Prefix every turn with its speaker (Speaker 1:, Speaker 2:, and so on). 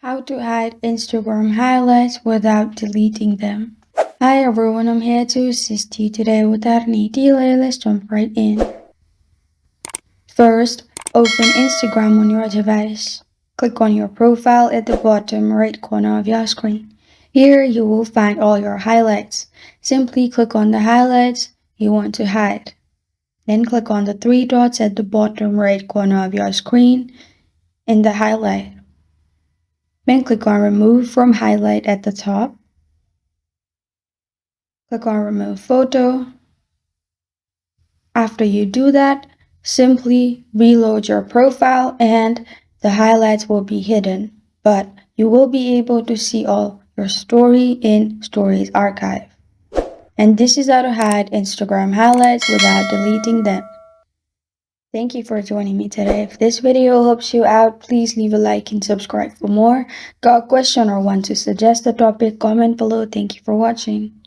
Speaker 1: How to hide Instagram highlights without deleting them. Hi everyone, I'm here to assist you today. Without any delay, let's jump right in. First, open Instagram on your device. Click on your profile at the bottom right corner of your screen. Here you will find all your highlights. Simply click on the highlights you want to hide. Then click on the three dots at the bottom right corner of your screen in the highlight. Then click on Remove from Highlight at the top. Click on Remove Photo. After you do that, simply reload your profile and the highlights will be hidden, but you will be able to see all your story in Stories Archive. And this is how to hide Instagram highlights without deleting them. Thank you for joining me today. If this video helps you out, please leave a like and subscribe for more. Got a question or want to suggest a topic? Comment below. Thank you for watching.